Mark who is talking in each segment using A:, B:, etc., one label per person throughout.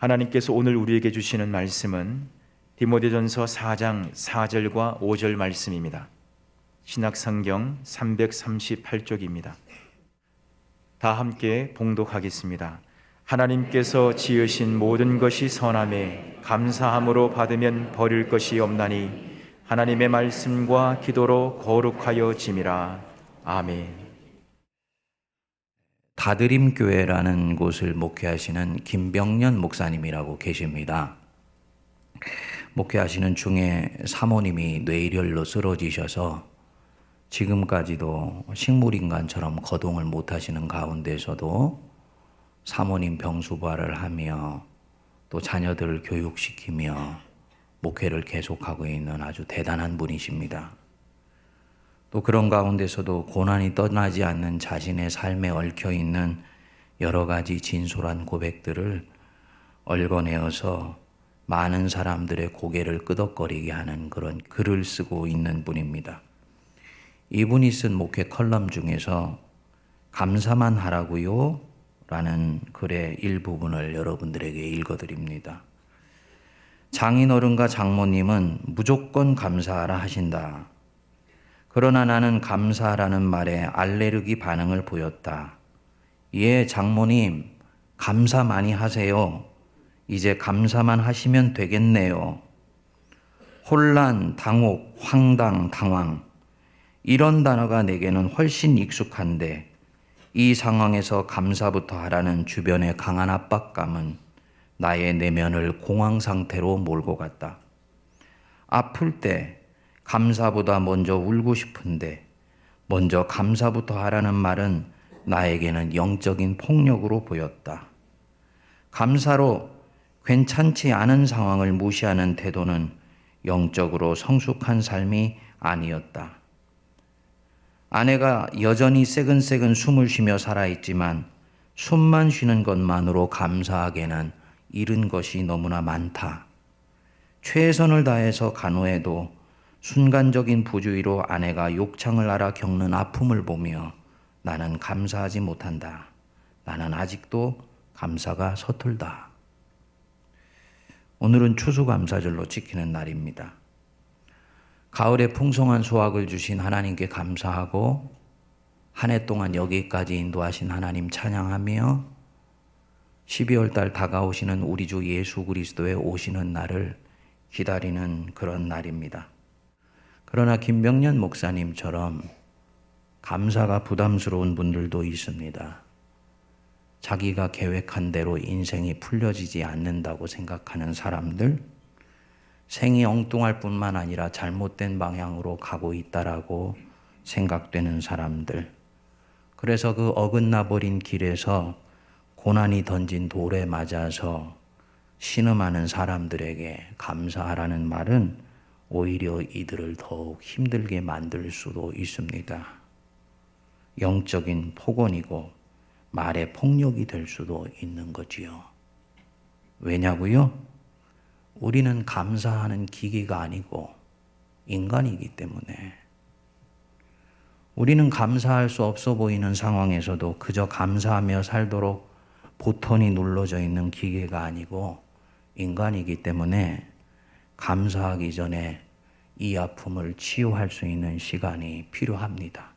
A: 하나님께서 오늘 우리에게 주시는 말씀은 디모데전서 4장 4절과 5절 말씀입니다. 신약성경 338쪽입니다. 다 함께 봉독하겠습니다. 하나님께서 지으신 모든 것이 선함에 감사함으로 받으면 버릴 것이 없나니 하나님의 말씀과 기도로 거룩하여 짐이라. 아멘.
B: 다드림교회라는 곳을 목회하시는 김병년 목사님이라고 계십니다. 목회하시는 중에 사모님이 뇌일혈로 쓰러지셔서 지금까지도 식물인간처럼 거동을 못하시는 가운데서도 사모님 병수부활을 하며 또 자녀들을 교육시키며 목회를 계속하고 있는 아주 대단한 분이십니다. 또 그런 가운데서도 고난이 떠나지 않는 자신의 삶에 얽혀있는 여러 가지 진솔한 고백들을 얽어내어서 많은 사람들의 고개를 끄덕거리게 하는 그런 글을 쓰고 있는 분입니다. 이분이 쓴 목회 컬럼 중에서 감사만 하라고요 라는 글의 일부분을 여러분들에게 읽어드립니다. 장인어른과 장모님은 무조건 감사하라 하신다. 그러나 나는 감사하라는 말에 알레르기 반응을 보였다. 예, 장모님, 감사 많이 하세요. 이제 감사만 하시면 되겠네요. 혼란, 당혹, 황당, 당황. 이런 단어가 내게는 훨씬 익숙한데 이 상황에서 감사부터 하라는 주변의 강한 압박감은 나의 내면을 공황 상태로 몰고 갔다. 아플 때 감사보다 먼저 울고 싶은데 먼저 감사부터 하라는 말은 나에게는 영적인 폭력으로 보였다. 감사로 괜찮지 않은 상황을 무시하는 태도는 영적으로 성숙한 삶이 아니었다. 아내가 여전히 새근새근 숨을 쉬며 살아있지만 숨만 쉬는 것만으로 감사하게는 잃은 것이 너무나 많다. 최선을 다해서 간호해도 순간적인 부주의로 아내가 욕창을 알아 겪는 아픔을 보며 나는 감사하지 못한다. 나는 아직도 감사가 서툴다. 오늘은 추수감사절로 지키는 날입니다. 가을에 풍성한 수확을 주신 하나님께 감사하고 한 해 동안 여기까지 인도하신 하나님 찬양하며 12월 달 다가오시는 우리 주 예수 그리스도의 오시는 날을 기다리는 그런 날입니다. 그러나 김병년 목사님처럼 감사가 부담스러운 분들도 있습니다. 자기가 계획한 대로 인생이 풀려지지 않는다고 생각하는 사람들, 생이 엉뚱할 뿐만 아니라 잘못된 방향으로 가고 있다라고 생각되는 사람들, 그래서 그 어긋나 버린 길에서 고난이 던진 돌에 맞아서 신음하는 사람들에게 감사하라는 말은 오히려 이들을 더욱 힘들게 만들 수도 있습니다. 영적인 폭언이고 말의 폭력이 될 수도 있는 거지요. 왜냐고요? 우리는 감사하는 기계가 아니고 인간이기 때문에 우리는 감사할 수 없어 보이는 상황에서도 그저 감사하며 살도록 버튼이 눌러져 있는 기계가 아니고 인간이기 때문에 감사하기 전에 이 아픔을 치유할 수 있는 시간이 필요합니다.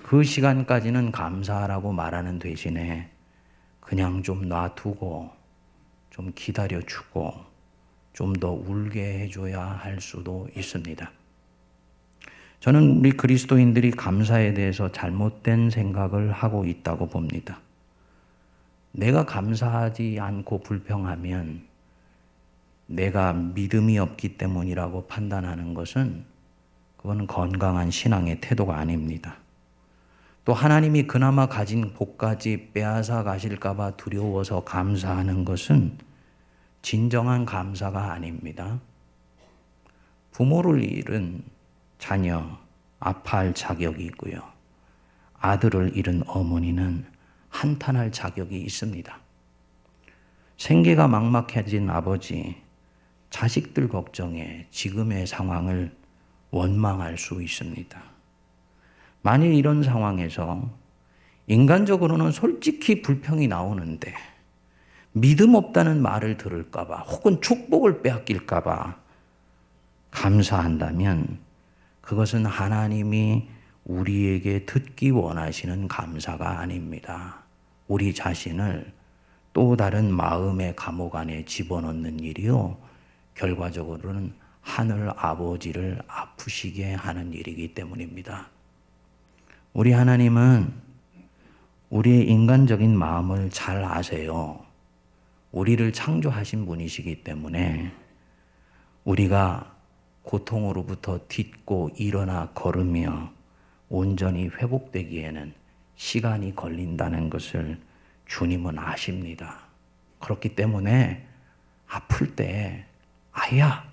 B: 그 시간까지는 감사하라고 말하는 대신에 그냥 좀 놔두고 좀 기다려주고 좀 더 울게 해줘야 할 수도 있습니다. 저는 우리 그리스도인들이 감사에 대해서 잘못된 생각을 하고 있다고 봅니다. 내가 감사하지 않고 불평하면 내가 믿음이 없기 때문이라고 판단하는 것은 그건 건강한 신앙의 태도가 아닙니다. 또 하나님이 그나마 가진 복까지 빼앗아 가실까 봐 두려워서 감사하는 것은 진정한 감사가 아닙니다. 부모를 잃은 자녀, 아파할 자격이 있고요. 아들을 잃은 어머니는 한탄할 자격이 있습니다. 생계가 막막해진 아버지, 자식들 걱정에 지금의 상황을 원망할 수 있습니다. 만일 이런 상황에서 인간적으로는 솔직히 불평이 나오는데 믿음 없다는 말을 들을까봐 혹은 축복을 빼앗길까봐 감사한다면 그것은 하나님이 우리에게 듣기 원하시는 감사가 아닙니다. 우리 자신을 또 다른 마음의 감옥 안에 집어넣는 일이요, 결과적으로는 하늘 아버지를 아프시게 하는 일이기 때문입니다. 우리 하나님은 우리의 인간적인 마음을 잘 아세요. 우리를 창조하신 분이시기 때문에 우리가 고통으로부터 딛고 일어나 걸으며 온전히 회복되기에는 시간이 걸린다는 것을 주님은 아십니다. 그렇기 때문에 아플 때 아야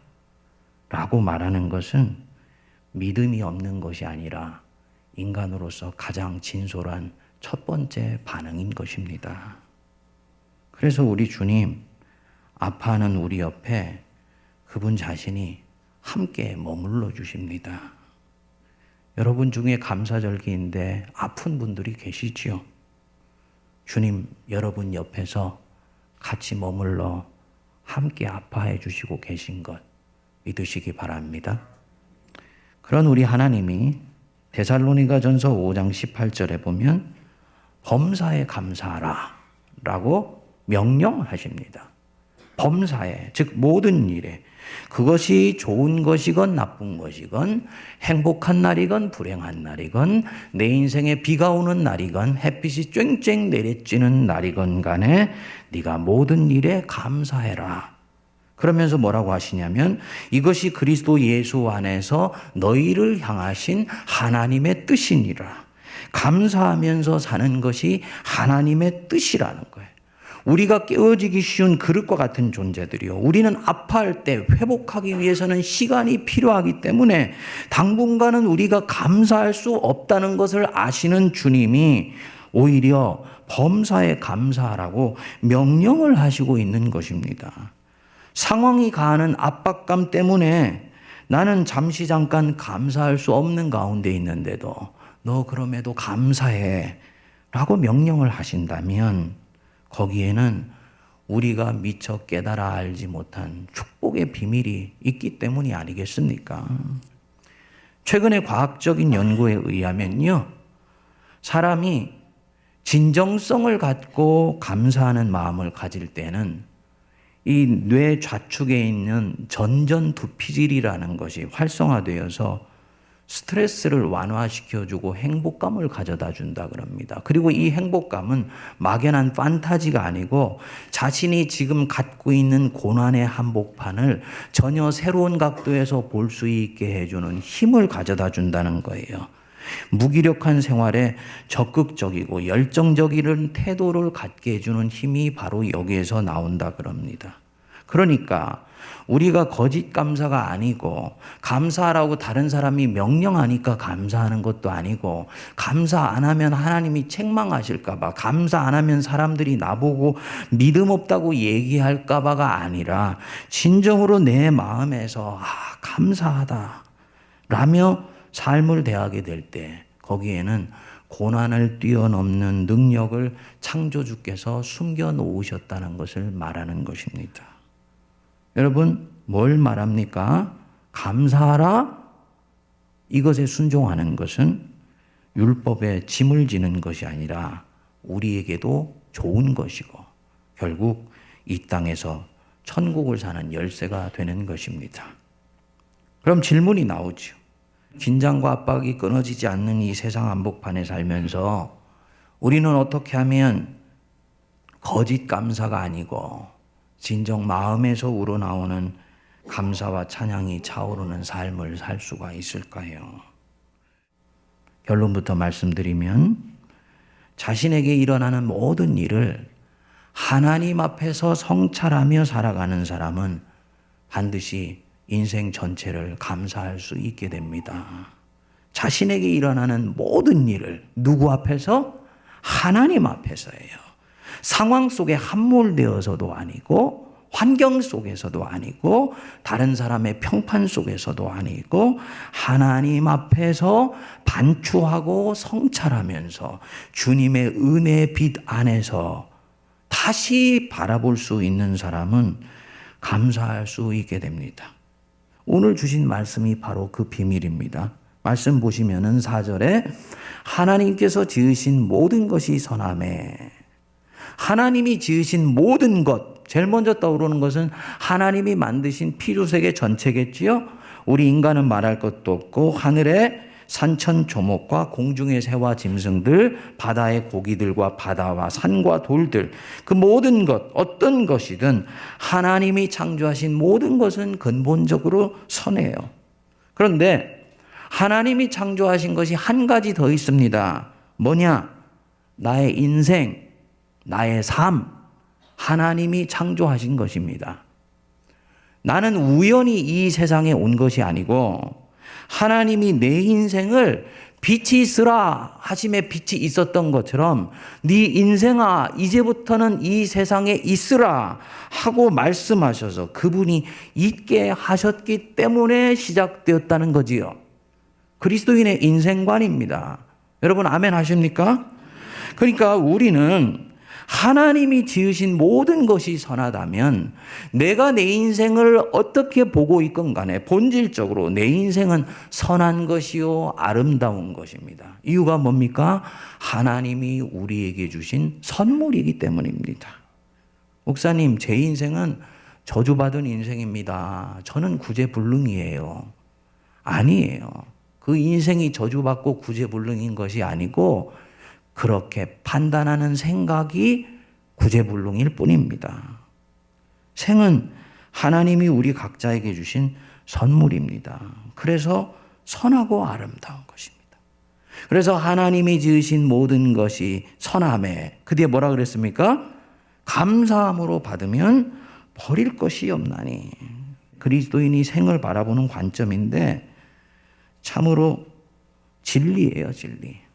B: 라고 말하는 것은 믿음이 없는 것이 아니라 인간으로서 가장 진솔한 첫 번째 반응인 것입니다. 그래서 우리 주님, 아파하는 우리 옆에 그분 자신이 함께 머물러 주십니다. 여러분 중에 감사절기인데 아픈 분들이 계시지요? 주님, 여러분 옆에서 같이 머물러 함께 아파해 주시고 계신 것 믿으시기 바랍니다. 그런 우리 하나님이 데살로니가전서 5장 18절에 보면 범사에 감사하라 라고 명령하십니다. 범사에, 즉 모든 일에, 그것이 좋은 것이건 나쁜 것이건 행복한 날이건 불행한 날이건 내 인생에 비가 오는 날이건 햇빛이 쨍쨍 내리쬐는 날이건 간에 네가 모든 일에 감사해라. 그러면서 뭐라고 하시냐면 이것이 그리스도 예수 안에서 너희를 향하신 하나님의 뜻이니라. 감사하면서 사는 것이 하나님의 뜻이라는 거예요. 우리가 깨어지기 쉬운 그릇과 같은 존재들이요, 우리는 아파할 때 회복하기 위해서는 시간이 필요하기 때문에 당분간은 우리가 감사할 수 없다는 것을 아시는 주님이 오히려 범사에 감사하라고 명령을 하시고 있는 것입니다. 상황이 가하는 압박감 때문에 나는 잠깐 감사할 수 없는 가운데 있는데도 너 그럼에도 감사해 라고 명령을 하신다면 거기에는 우리가 미처 깨달아 알지 못한 축복의 비밀이 있기 때문이 아니겠습니까? 최근에 과학적인 연구에 의하면요, 사람이 진정성을 갖고 감사하는 마음을 가질 때는 이 뇌 좌측에 있는 전전두피질이라는 것이 활성화되어서 스트레스를 완화시켜주고 행복감을 가져다 준다 그럽니다. 그리고 이 행복감은 막연한 판타지가 아니고 자신이 지금 갖고 있는 고난의 한복판을 전혀 새로운 각도에서 볼 수 있게 해주는 힘을 가져다 준다는 거예요. 무기력한 생활에 적극적이고 열정적인 태도를 갖게 해주는 힘이 바로 여기에서 나온다 그럽니다. 그러니까 우리가 거짓 감사가 아니고 감사하라고 다른 사람이 명령하니까 감사하는 것도 아니고 감사 안 하면 하나님이 책망하실까 봐, 감사 안 하면 사람들이 나보고 믿음 없다고 얘기할까 봐가 아니라 진정으로 내 마음에서 감사하다 라며 삶을 대하게 될 때 거기에는 고난을 뛰어넘는 능력을 창조주께서 숨겨 놓으셨다는 것을 말하는 것입니다. 여러분, 뭘 말합니까? 감사하라? 이것에 순종하는 것은 율법에 짐을 지는 것이 아니라 우리에게도 좋은 것이고 결국 이 땅에서 천국을 사는 열쇠가 되는 것입니다. 그럼 질문이 나오죠. 긴장과 압박이 끊어지지 않는 이 세상 한복판에 살면서 우리는 어떻게 하면 거짓 감사가 아니고 진정 마음에서 우러나오는 감사와 찬양이 차오르는 삶을 살 수가 있을까요? 결론부터 말씀드리면 자신에게 일어나는 모든 일을 하나님 앞에서 성찰하며 살아가는 사람은 반드시 인생 전체를 감사할 수 있게 됩니다. 자신에게 일어나는 모든 일을 누구 앞에서? 하나님 앞에서예요. 상황 속에 함몰되어서도 아니고 환경 속에서도 아니고 다른 사람의 평판 속에서도 아니고 하나님 앞에서 반추하고 성찰하면서 주님의 은혜의 빛 안에서 다시 바라볼 수 있는 사람은 감사할 수 있게 됩니다. 오늘 주신 말씀이 바로 그 비밀입니다. 말씀 보시면은 4절에 하나님께서 지으신 모든 것이 선하매. 하나님이 지으신 모든 것, 제일 먼저 떠오르는 것은 하나님이 만드신 피조세계 전체겠지요. 우리 인간은 말할 것도 없고 하늘의 산천조목과 공중의 새와 짐승들, 바다의 고기들과 바다와 산과 돌들, 그 모든 것, 어떤 것이든 하나님이 창조하신 모든 것은 근본적으로 선해요. 그런데 하나님이 창조하신 것이 한 가지 더 있습니다. 뭐냐? 나의 인생, 나의 삶, 하나님이 창조하신 것입니다. 나는 우연히 이 세상에 온 것이 아니고 하나님이 내 인생을 빛이 있으라 하심에 빛이 있었던 것처럼 네 인생아 이제부터는 이 세상에 있으라 하고 말씀하셔서 그분이 있게 하셨기 때문에 시작되었다는 거지요. 그리스도인의 인생관입니다. 여러분 아멘 하십니까? 그러니까 우리는 하나님이 지으신 모든 것이 선하다면 내가 내 인생을 어떻게 보고 있건 간에 본질적으로 내 인생은 선한 것이요 아름다운 것입니다. 이유가 뭡니까? 하나님이 우리에게 주신 선물이기 때문입니다. 목사님, 제 인생은 저주받은 인생입니다. 저는 구제불능이에요. 아니에요. 그 인생이 저주받고 구제불능인 것이 아니고 그렇게 판단하는 생각이 구제불능일 뿐입니다. 생은 하나님이 우리 각자에게 주신 선물입니다. 그래서 선하고 아름다운 것입니다. 그래서 하나님이 지으신 모든 것이 선함에 그 뒤에 뭐라 그랬습니까? 감사함으로 받으면 버릴 것이 없나니. 그리스도인이 생을 바라보는 관점인데 참으로 진리예요, 진리.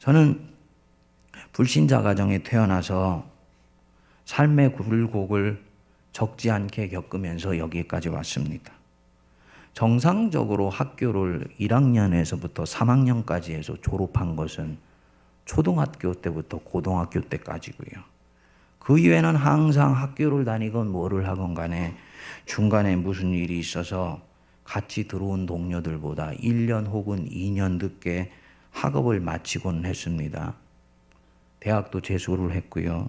B: 저는 불신자 가정에 태어나서 삶의 굴곡을 적지 않게 겪으면서 여기까지 왔습니다. 정상적으로 학교를 1학년에서부터 3학년까지 해서 졸업한 것은 초등학교 때부터 고등학교 때까지고요. 그 이외에는 항상 학교를 다니건 뭐를 하건 간에 중간에 무슨 일이 있어서 같이 들어온 동료들보다 1년 혹은 2년 늦게 학업을 마치곤 했습니다. 대학도 재수를 했고요.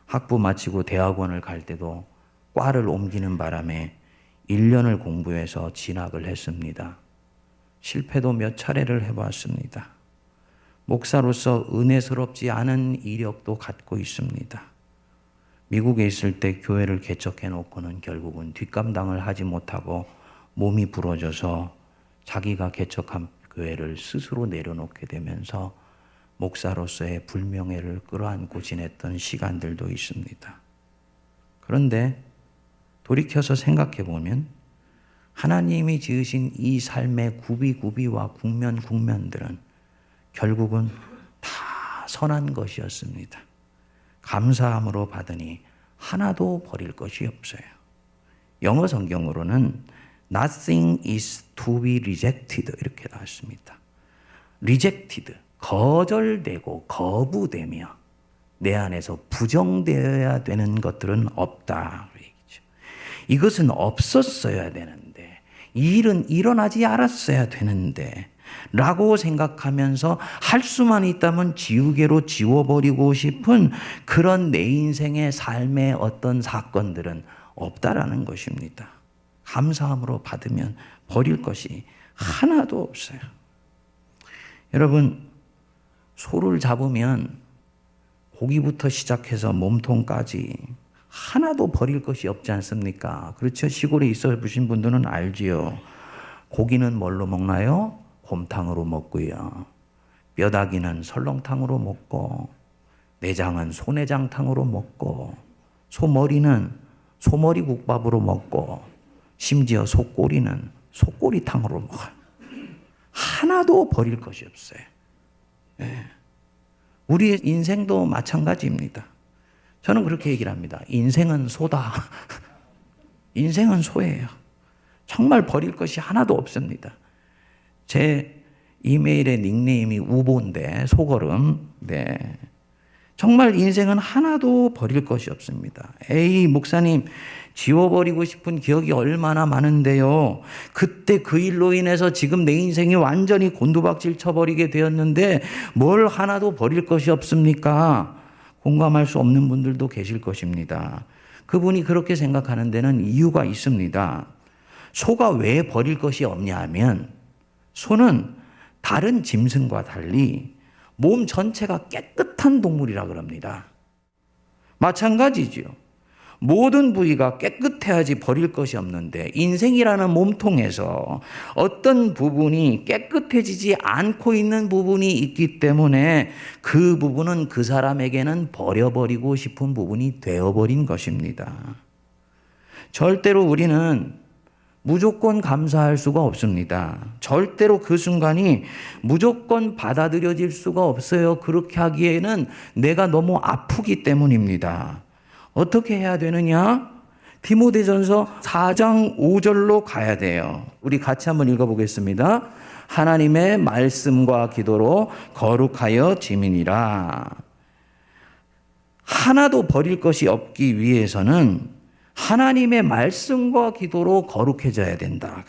B: 학부 마치고 대학원을 갈 때도 과를 옮기는 바람에 1년을 공부해서 진학을 했습니다. 실패도 몇 차례를 해봤습니다. 목사로서 은혜스럽지 않은 이력도 갖고 있습니다. 미국에 있을 때 교회를 개척해 놓고는 결국은 뒷감당을 하지 못하고 몸이 부러져서 자기가 개척한 교회를 스스로 내려놓게 되면서 목사로서의 불명예를 끌어안고 지냈던 시간들도 있습니다. 그런데 돌이켜서 생각해 보면 하나님이 지으신 이 삶의 구비구비와 국면들은 결국은 다 선한 것이었습니다. 감사함으로 받으니 하나도 버릴 것이 없어요. 영어 성경으로는 Nothing is to be rejected 이렇게 나왔습니다. rejected, 거절되고 거부되며 내 안에서 부정되어야 되는 것들은 없다. 이것은 없었어야 되는데 이 일은 일어나지 않았어야 되는데 라고 생각하면서 할 수만 있다면 지우개로 지워버리고 싶은 그런 내 인생의 삶의 어떤 사건들은 없다라는 것입니다. 감사함으로 받으면 버릴 것이 하나도 없어요. 여러분, 소를 잡으면 고기부터 시작해서 몸통까지 하나도 버릴 것이 없지 않습니까? 그렇죠? 시골에 있어 보신 분들은 알지요. 고기는 뭘로 먹나요? 곰탕으로 먹고요. 뼈다귀는 설렁탕으로 먹고, 내장은 소내장탕으로 먹고, 소머리는 소머리 국밥으로 먹고, 심지어 소꼬리는 소꼬리탕으로 먹어요. 하나도 버릴 것이 없어요. 네. 우리의 인생도 마찬가지입니다. 저는 그렇게 얘기를 합니다. 인생은 소다. 인생은 소예요. 정말 버릴 것이 하나도 없습니다. 제 이메일의 닉네임이 우보인데, 소걸음. 네. 정말 인생은 하나도 버릴 것이 없습니다. 에이, 목사님, 지워버리고 싶은 기억이 얼마나 많은데요. 그때 그 일로 인해서 지금 내 인생이 완전히 곤두박질 쳐버리게 되었는데 뭘 하나도 버릴 것이 없습니까? 공감할 수 없는 분들도 계실 것입니다. 그분이 그렇게 생각하는 데는 이유가 있습니다. 소가 왜 버릴 것이 없냐 하면, 소는 다른 짐승과 달리 몸 전체가 깨끗한 동물이라 그럽니다. 마찬가지죠. 모든 부위가 깨끗해야지 버릴 것이 없는데 인생이라는 몸통에서 어떤 부분이 깨끗해지지 않고 있는 부분이 있기 때문에 그 부분은 그 사람에게는 버려버리고 싶은 부분이 되어버린 것입니다. 절대로 우리는 무조건 감사할 수가 없습니다. 절대로 그 순간이 무조건 받아들여질 수가 없어요. 그렇게 하기에는 내가 너무 아프기 때문입니다. 어떻게 해야 되느냐? 디모데전서 4장 5절로 가야 돼요. 우리 같이 한번 읽어보겠습니다. 하나님의 말씀과 기도로 거룩하여 지민이라. 하나도 버릴 것이 없기 위해서는 하나님의 말씀과 기도로 거룩해져야 된다.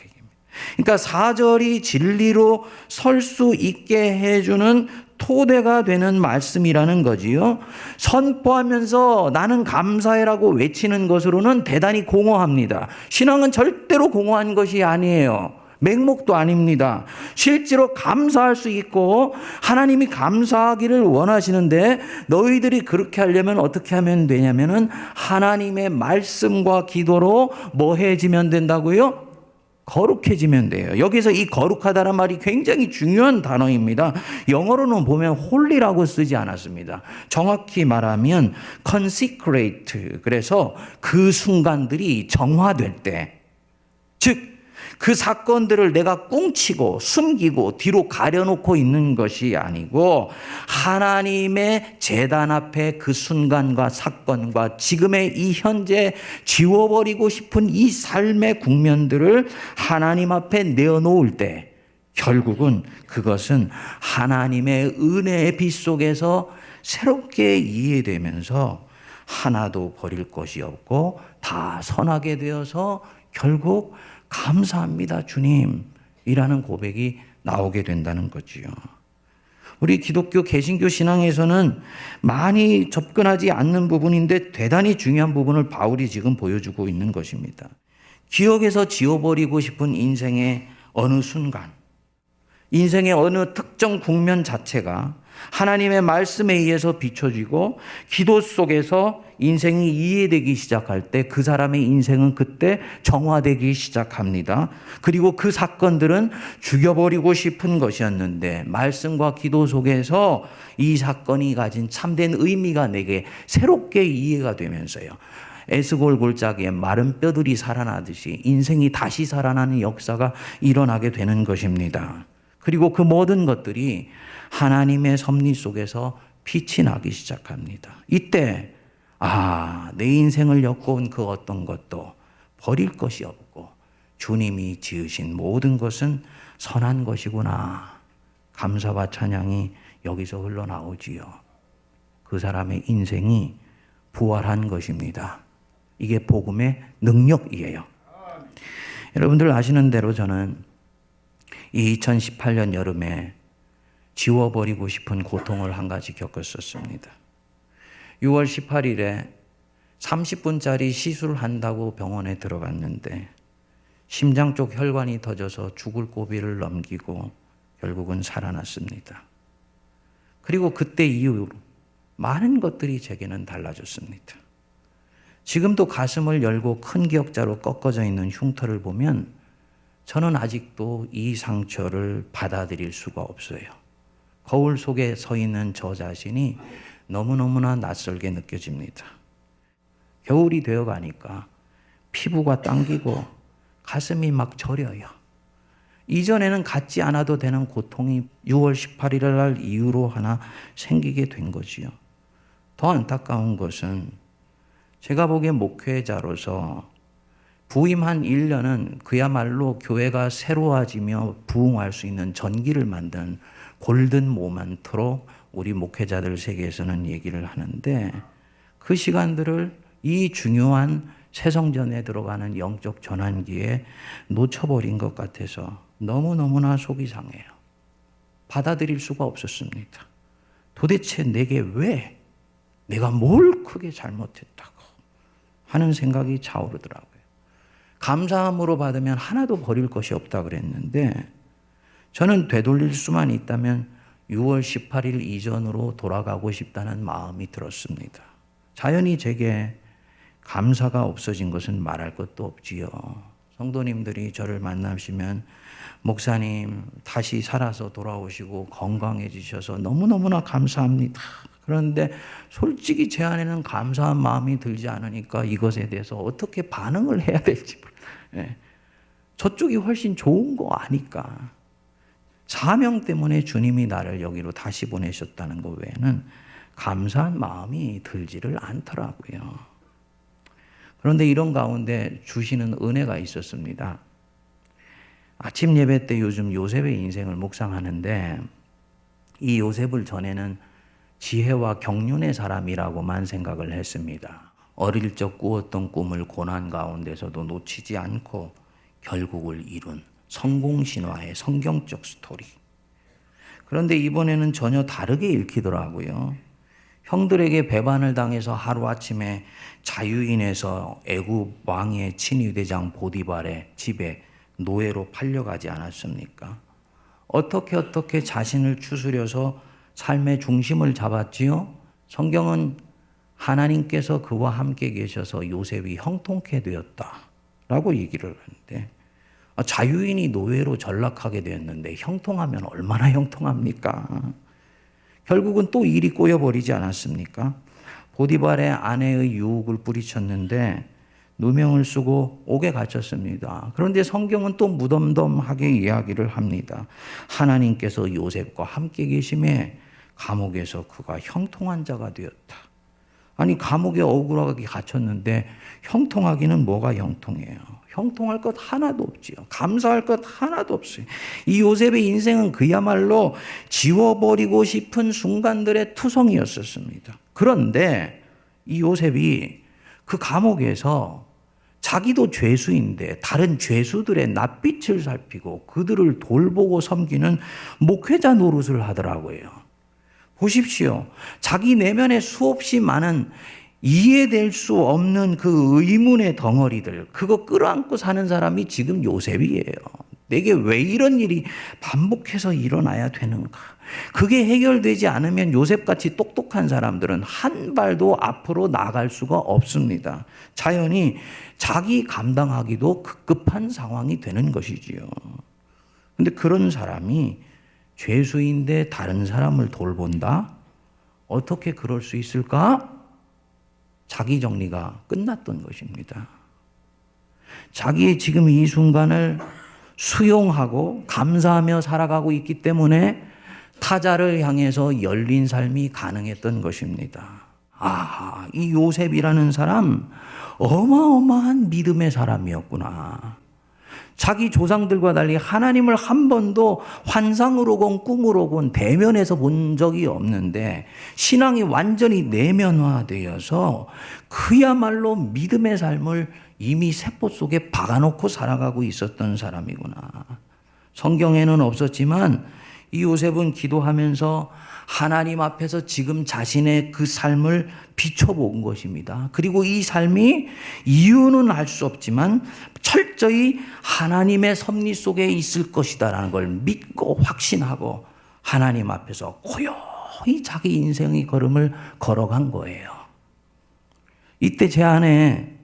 B: 그러니까 4절이 진리로 설 수 있게 해주는 토대가 되는 말씀이라는 거지요. 선포하면서 나는 감사해라고 외치는 것으로는 대단히 공허합니다. 신앙은 절대로 공허한 것이 아니에요. 맹목도 아닙니다. 실제로 감사할 수 있고 하나님이 감사하기를 원하시는데 너희들이 그렇게 하려면 어떻게 하면 되냐면은 하나님의 말씀과 기도로 뭐 해지면 된다고요? 거룩해지면 돼요. 여기서 이 거룩하다는 말이 굉장히 중요한 단어입니다. 영어로는 보면 홀리라고 쓰지 않았습니다. 정확히 말하면 consecrate. 그래서 그 순간들이 정화될 때, 즉 그 사건들을 내가 꽁치고 숨기고 뒤로 가려놓고 있는 것이 아니고 하나님의 제단 앞에 그 순간과 사건과 지금의 이 현재 지워버리고 싶은 이 삶의 국면들을 하나님 앞에 내어놓을 때 결국은 그것은 하나님의 은혜의 빛 속에서 새롭게 이해되면서 하나도 버릴 것이 없고 다 선하게 되어서 결국 감사합니다, 주님. 이라는 고백이 나오게 된다는 거지요. 우리 기독교 개신교 신앙에서는 많이 접근하지 않는 부분인데 대단히 중요한 부분을 바울이 지금 보여주고 있는 것입니다. 기억에서 지워버리고 싶은 인생의 어느 순간, 인생의 어느 특정 국면 자체가 하나님의 말씀에 의해서 비춰지고 기도 속에서 인생이 이해되기 시작할 때 그 사람의 인생은 그때 정화되기 시작합니다. 그리고 그 사건들은 죽여버리고 싶은 것이었는데 말씀과 기도 속에서 이 사건이 가진 참된 의미가 내게 새롭게 이해가 되면서요. 에스골 골짜기에 마른 뼈들이 살아나듯이 인생이 다시 살아나는 역사가 일어나게 되는 것입니다. 그리고 그 모든 것들이 하나님의 섭리 속에서 빛이 나기 시작합니다. 이때 내 인생을 엮어온 그 어떤 것도 버릴 것이 없고 주님이 지으신 모든 것은 선한 것이구나. 감사와 찬양이 여기서 흘러나오지요. 그 사람의 인생이 부활한 것입니다. 이게 복음의 능력이에요. 여러분들 아시는 대로 저는 이 2018년 여름에 지워버리고 싶은 고통을 한 가지 겪었었습니다. 6월 18일에 30분짜리 시술을 한다고 병원에 들어갔는데 심장 쪽 혈관이 터져서 죽을 고비를 넘기고 결국은 살아났습니다. 그리고 그때 이후로 많은 것들이 제게는 달라졌습니다. 지금도 가슴을 열고 큰 기역자로 꺾어져 있는 흉터를 보면 저는 아직도 이 상처를 받아들일 수가 없어요. 거울 속에 서 있는 저 자신이 너무너무나 낯설게 느껴집니다. 겨울이 되어가니까 피부가 당기고 가슴이 막 저려요. 이전에는 갖지 않아도 되는 고통이 6월 18일 날 이후로 하나 생기게 된 거지요. 더 안타까운 것은 제가 보기엔 목회자로서 부임한 1년은 그야말로 교회가 새로워지며 부흥할 수 있는 전기를 만든 골든 모멘트로 우리 목회자들 세계에서는 얘기를 하는데 그 시간들을 이 중요한 새성전에 들어가는 영적 전환기에 놓쳐버린 것 같아서 너무너무나 속이 상해요. 받아들일 수가 없었습니다. 도대체 내게 왜 내가 뭘 크게 잘못했다고 하는 생각이 차오르더라고요. 감사함으로 받으면 하나도 버릴 것이 없다 그랬는데 저는 되돌릴 수만 있다면 6월 18일 이전으로 돌아가고 싶다는 마음이 들었습니다. 자연히 제게 감사가 없어진 것은 말할 것도 없지요. 성도님들이 저를 만나시면 목사님 다시 살아서 돌아오시고 건강해지셔서 너무너무나 감사합니다. 그런데 솔직히 제 안에는 감사한 마음이 들지 않으니까 이것에 대해서 어떻게 반응을 해야 될지 몰라요. 저쪽이 훨씬 좋은 거 아니까. 사명 때문에 주님이 나를 여기로 다시 보내셨다는 것 외에는 감사한 마음이 들지를 않더라고요. 그런데 이런 가운데 주시는 은혜가 있었습니다. 아침 예배 때 요즘 요셉의 인생을 묵상하는데 이 요셉을 전에는 지혜와 경륜의 사람이라고만 생각을 했습니다. 어릴 적 꾸었던 꿈을 고난 가운데서도 놓치지 않고 결국을 이룬 성공신화의 성경적 스토리. 그런데 이번에는 전혀 다르게 읽히더라고요. 형들에게 배반을 당해서 하루아침에 자유인에서 애굽 왕의 친위대장 보디발의 집에 노예로 팔려가지 않았습니까? 어떻게 자신을 추스려서 삶의 중심을 잡았지요? 성경은 하나님께서 그와 함께 계셔서 요셉이 형통케 되었다라고 얘기를 하는데 자유인이 노예로 전락하게 되었는데 형통하면 얼마나 형통합니까? 결국은 또 일이 꼬여버리지 않았습니까? 보디발의 아내의 유혹을 뿌리쳤는데 누명을 쓰고 옥에 갇혔습니다. 그런데 성경은 또 무덤덤하게 이야기를 합니다. 하나님께서 요셉과 함께 계심에 감옥에서 그가 형통한 자가 되었다. 아니 감옥에 억울하게 갇혔는데 형통하기는 뭐가 형통해요? 형통할 것 하나도 없지요. 감사할 것 하나도 없어요. 이 요셉의 인생은 그야말로 지워버리고 싶은 순간들의 투성이었었습니다. 그런데 이 요셉이 그 감옥에서 자기도 죄수인데 다른 죄수들의 낯빛을 살피고 그들을 돌보고 섬기는 목회자 노릇을 하더라고요. 보십시오. 자기 내면에 수없이 많은 이해될 수 없는 그 의문의 덩어리들, 그거 끌어안고 사는 사람이 지금 요셉이에요. 내게 왜 이런 일이 반복해서 일어나야 되는가? 그게 해결되지 않으면 요셉같이 똑똑한 사람들은 한 발도 앞으로 나갈 수가 없습니다. 자연히 자기 감당하기도 급급한 상황이 되는 것이지요. 근데 그런 사람이 죄수인데 다른 사람을 돌본다? 어떻게 그럴 수 있을까? 자기 정리가 끝났던 것입니다. 자기의 지금 이 순간을 수용하고 감사하며 살아가고 있기 때문에 타자를 향해서 열린 삶이 가능했던 것입니다. 이 요셉이라는 사람 어마어마한 믿음의 사람이었구나. 자기 조상들과 달리 하나님을 한 번도 환상으로건 꿈으로건 대면해서 본 적이 없는데 신앙이 완전히 내면화되어서 그야말로 믿음의 삶을 이미 세포 속에 박아놓고 살아가고 있었던 사람이구나. 성경에는 없었지만 이 요셉은 기도하면서 하나님 앞에서 지금 자신의 그 삶을 비춰본 것입니다. 그리고 이 삶이 이유는 알 수 없지만 철저히 하나님의 섭리 속에 있을 것이다라는 걸 믿고 확신하고 하나님 앞에서 고요히 자기 인생의 걸음을 걸어간 거예요. 이때 제 안에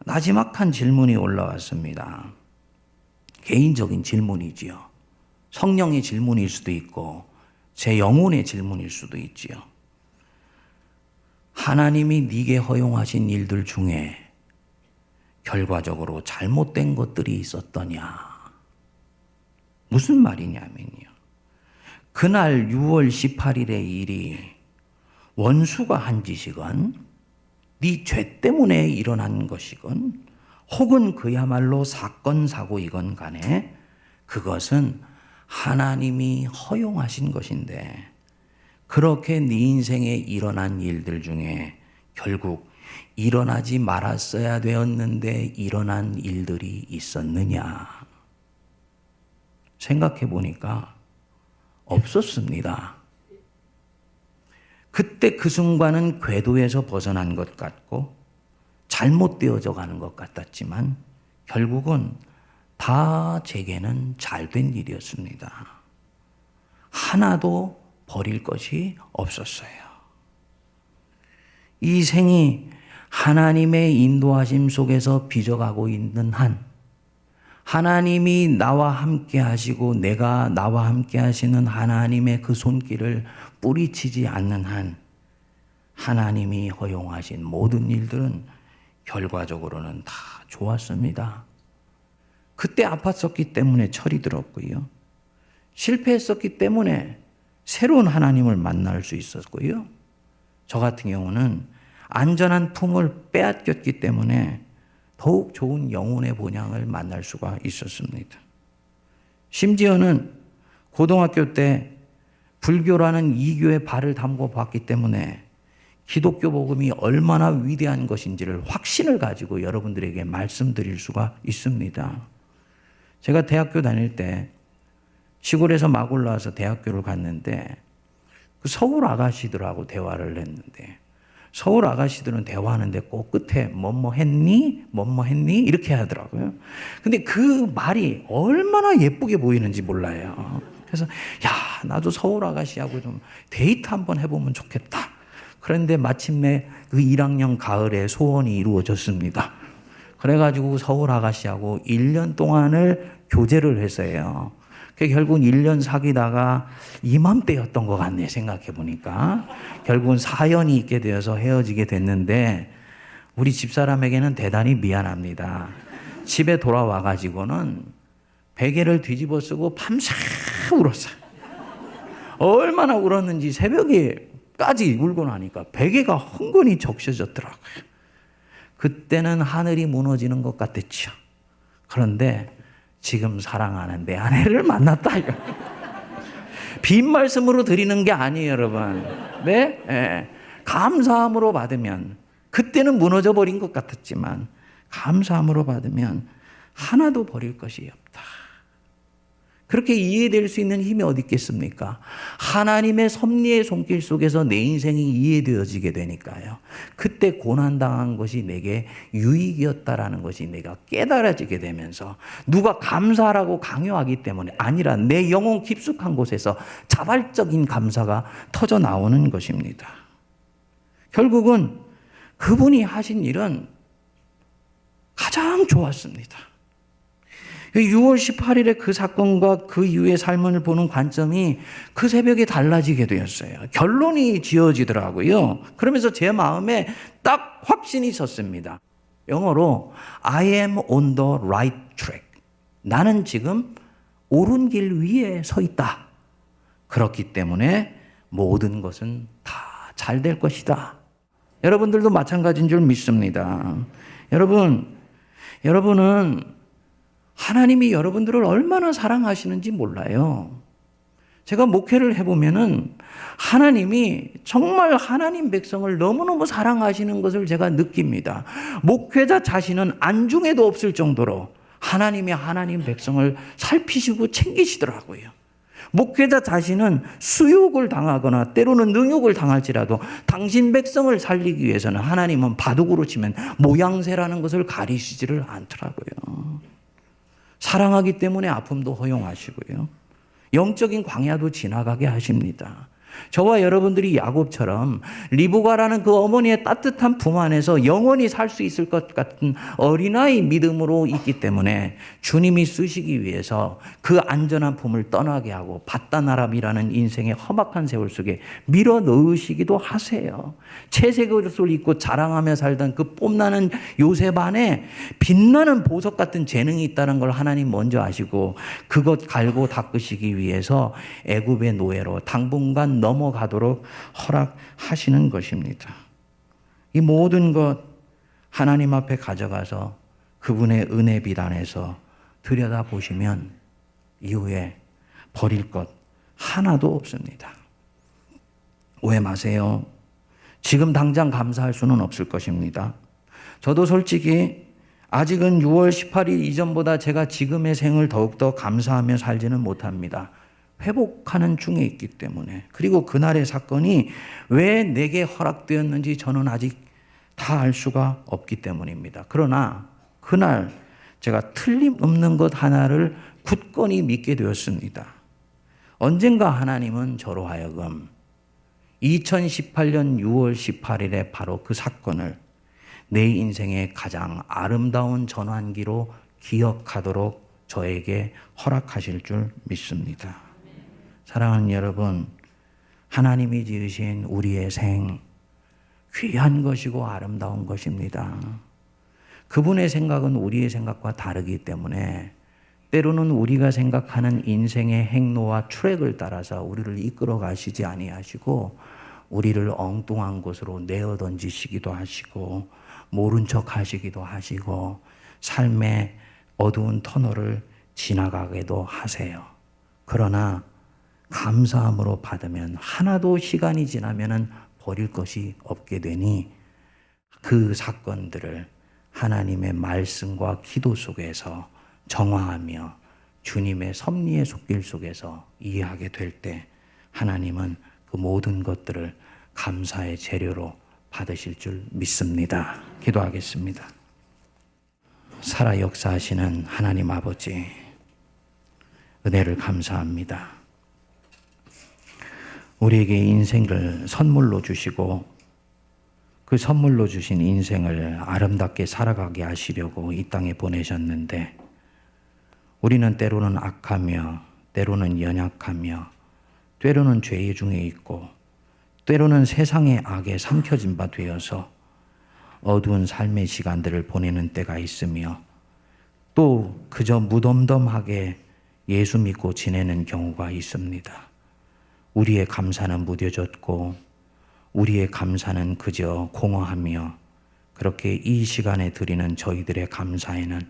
B: 나지막한 질문이 올라왔습니다. 개인적인 질문이지요. 성령의 질문일 수도 있고 제 영혼의 질문일 수도 있지요. 하나님이 네게 허용하신 일들 중에 결과적으로 잘못된 것들이 있었더냐? 무슨 말이냐면요. 그날 6월 18일의 일이 원수가 한 짓이건 네 죄 때문에 일어난 것이건 혹은 그야말로 사건 사고이건 간에 그것은 하나님이 허용하신 것인데 그렇게 네 인생에 일어난 일들 중에 결국 일어나지 말았어야 되었는데 일어난 일들이 있었느냐? 생각해 보니까 없었습니다. 그때 그 순간은 궤도에서 벗어난 것 같고 잘못되어져 가는 것 같았지만 결국은 다 제게는 잘된 일이었습니다. 하나도 버릴 것이 없었어요. 이 생이 하나님의 인도하심 속에서 빚어가고 있는 한, 하나님이 나와 함께 하시고 내가 나와 함께 하시는 하나님의 그 손길을 뿌리치지 않는 한, 하나님이 허용하신 모든 일들은 결과적으로는 다 좋았습니다. 그때 아팠었기 때문에 철이 들었고요. 실패했었기 때문에 새로운 하나님을 만날 수 있었고요. 저 같은 경우는 안전한 품을 빼앗겼기 때문에 더욱 좋은 영혼의 본향을 만날 수가 있었습니다. 심지어는 고등학교 때 불교라는 이교의 발을 담궈 봤기 때문에 기독교 복음이 얼마나 위대한 것인지를 확신을 가지고 여러분들에게 말씀드릴 수가 있습니다. 제가 대학교 다닐 때 시골에서 막 올라와서 대학교를 갔는데 그 서울 아가씨들하고 대화를 했는데 서울 아가씨들은 대화하는데 꼭 끝에 뭐뭐 했니? 뭐뭐 했니? 이렇게 하더라고요. 근데 그 말이 얼마나 예쁘게 보이는지 몰라요. 그래서 야, 나도 서울 아가씨하고 좀 데이트 한번 해보면 좋겠다. 그런데 마침내 그 1학년 가을에 소원이 이루어졌습니다. 그래가지고 서울 아가씨하고 1년 동안을 교제를 했어요. 결국은 1년 사귀다가 이맘때였던 것 같네, 생각해보니까. 결국은 사연이 있게 되어서 헤어지게 됐는데, 우리 집사람에게는 대단히 미안합니다. 집에 돌아와가지고는 베개를 뒤집어 쓰고 밤새 울었어요. 얼마나 울었는지 새벽에까지 울고 나니까 베개가 흥건히 적셔졌더라고요. 그때는 하늘이 무너지는 것 같았죠. 그런데 지금 사랑하는 내 아내를 만났다. 이거. 빈 말씀으로 드리는 게 아니에요, 여러분. 네? 네. 감사함으로 받으면, 그때는 무너져 버린 것 같았지만 감사함으로 받으면 하나도 버릴 것이 없다. 그렇게 이해될 수 있는 힘이 어디 있겠습니까? 하나님의 섭리의 손길 속에서 내 인생이 이해되어지게 되니까요. 그때 고난당한 것이 내게 유익이었다라는 것이 내가 깨달아지게 되면서 누가 감사라고 강요하기 때문에 아니라 내 영혼 깊숙한 곳에서 자발적인 감사가 터져 나오는 것입니다. 결국은 그분이 하신 일은 가장 좋았습니다. 6월 18일에 그 사건과 그 이후의 삶을 보는 관점이 그 새벽에 달라지게 되었어요. 결론이 지어지더라고요. 그러면서 제 마음에 딱 확신이 섰습니다. 영어로 I am on the right track. 나는 지금 옳은 길 위에 서 있다. 그렇기 때문에 모든 것은 다 잘 될 것이다. 여러분들도 마찬가지인 줄 믿습니다. 여러분은 하나님이 여러분들을 얼마나 사랑하시는지 몰라요. 제가 목회를 해보면은 하나님이 정말 하나님 백성을 너무너무 사랑하시는 것을 제가 느낍니다. 목회자 자신은 안중에도 없을 정도로 하나님이 하나님 백성을 살피시고 챙기시더라고요. 목회자 자신은 수욕을 당하거나 때로는 능욕을 당할지라도 당신 백성을 살리기 위해서는 하나님은 바둑으로 치면 모양새라는 것을 가리시지를 않더라고요. 사랑하기 때문에 아픔도 허용하시고요. 영적인 광야도 지나가게 하십니다. 저와 여러분들이 야곱처럼 리브가라는 그 어머니의 따뜻한 품 안에서 영원히 살 수 있을 것 같은 어린아이 믿음으로 있기 때문에 주님이 쓰시기 위해서 그 안전한 품을 떠나게 하고 바다나람이라는 인생의 험악한 세월 속에 밀어 넣으시기도 하세요. 채색 옷을 입고 자랑하며 살던 그 뽐나는 요셉 안에 빛나는 보석 같은 재능이 있다는 걸 하나님 먼저 아시고 그것 갈고 닦으시기 위해서 애굽의 노예로 당분간 넘어가도록 허락하시는 것입니다. 이 모든 것 하나님 앞에 가져가서 그분의 은혜 빛 안에서 들여다보시면 이후에 버릴 것 하나도 없습니다. 오해 마세요. 지금 당장 감사할 수는 없을 것입니다. 저도 솔직히 아직은 6월 18일 이전보다 제가 지금의 생을 더욱더 감사하며 살지는 못합니다. 회복하는 중에 있기 때문에. 그리고 그날의 사건이 왜 내게 허락되었는지 저는 아직 다 알 수가 없기 때문입니다. 그러나 그날 제가 틀림없는 것 하나를 굳건히 믿게 되었습니다. 언젠가 하나님은 저로 하여금 2018년 6월 18일에 바로 그 사건을 내 인생의 가장 아름다운 전환기로 기억하도록 저에게 허락하실 줄 믿습니다. 사랑하는 여러분, 하나님이 지으신 우리의 생 귀한 것이고 아름다운 것입니다. 그분의 생각은 우리의 생각과 다르기 때문에 때로는 우리가 생각하는 인생의 행로와 트랙을 따라서 우리를 이끌어 가시지 아니하시고 우리를 엉뚱한 곳으로 내어 던지시기도 하시고 모른 척 하시기도 하시고 삶의 어두운 터널을 지나가게도 하세요. 그러나 감사함으로 받으면 하나도 시간이 지나면은 버릴 것이 없게 되니 그 사건들을 하나님의 말씀과 기도 속에서 정화하며 주님의 섭리의 속길 속에서 이해하게 될 때 하나님은 그 모든 것들을 감사의 재료로 받으실 줄 믿습니다. 기도하겠습니다. 살아 역사하시는 하나님 아버지, 은혜를 감사합니다. 우리에게 인생을 선물로 주시고 그 선물로 주신 인생을 아름답게 살아가게 하시려고 이 땅에 보내셨는데 우리는 때로는 악하며 때로는 연약하며 때로는 죄 중에 있고 때로는 세상의 악에 삼켜진 바 되어서 어두운 삶의 시간들을 보내는 때가 있으며 또 그저 무덤덤하게 예수 믿고 지내는 경우가 있습니다. 우리의 감사는 무뎌졌고 우리의 감사는 그저 공허하며 그렇게 이 시간에 드리는 저희들의 감사에는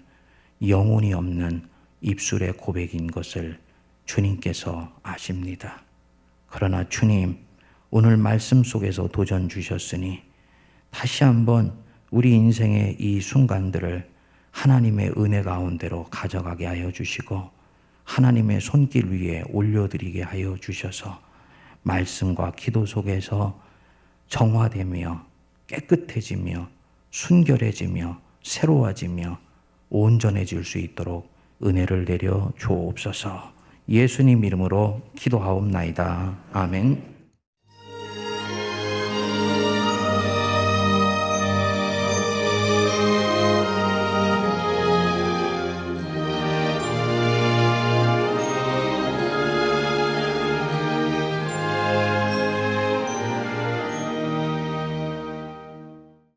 B: 영혼이 없는 입술의 고백인 것을 주님께서 아십니다. 그러나 주님, 오늘 말씀 속에서 도전 주셨으니 다시 한번 우리 인생의 이 순간들을 하나님의 은혜 가운데로 가져가게 하여 주시고 하나님의 손길 위에 올려드리게 하여 주셔서 말씀과 기도 속에서 정화되며 깨끗해지며 순결해지며 새로워지며 온전해질 수 있도록 은혜를 내려 주옵소서. 예수님 이름으로 기도하옵나이다. 아멘.